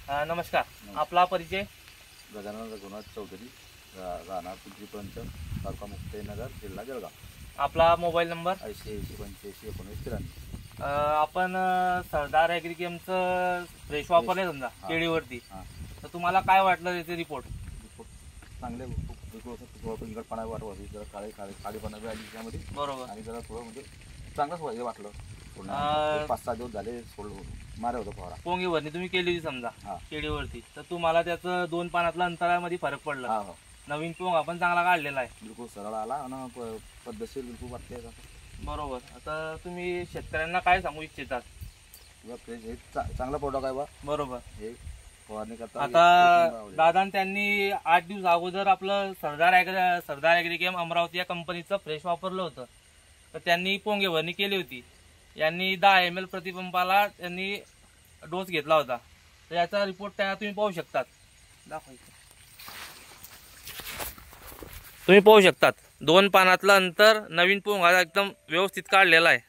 नमस्कार, आपला परिचय? गजानन रघुनाथ चौधरी, राहणार पिंपरीपंच, तालुका मुक्ताईनगर, जिल्हा जळगाव. आपला मोबाईल नंबर? 80-85-19-93. आपण सरदार ॲग्रिकेमचं फ्रेश वापरले समजा केळीवरती, तर तुम्हाला काय वाटलं त्याचे रिपोर्ट? चांगले इंगटपणा वाटवली, जरा काळेपणा बी आली त्यामध्ये. बरोबर. आणि जरा थोडं म्हणजे चांगलंच हे वाटलं. 5-6 दिवस झाले मारे होतं फवारा. पोंगी भरणी तुम्ही केली होती समजा केळीवरती, तर तुम्हाला त्याचं 2 पानातल्या अंतरामध्ये फरक पडला. नवीन पोंग आपण चांगला काढलेला आहे, बिलकुल सरळ आला आणि पद्धतशीर बिलकुल वाटते. बरोबर. आता तुम्ही शेतकऱ्यांना काय सांगू इच्छितात? हे चांगला प्रोडक्ट आहे बा. बरोबर. हे फवारणी करता आता दादा त्यांनी 8 दिवस अगोदर आपलं सरदार ॲग्रिकेम अमरावती या कंपनीचं फ्रेश वापरलं होतं, तर त्यांनी पोंगे भरणी केली होती. यांनी 10 ml प्रतिपंपाला त्यांनी डोस घेतला होता. तर याचा रिपोर्ट त्या तुम्ही पाहू शकतात. तुम्ही पाहू शकतात 2 पानातलं अंतर, नवीन पोंग हा एकदम व्यवस्थित काढलेला आहे.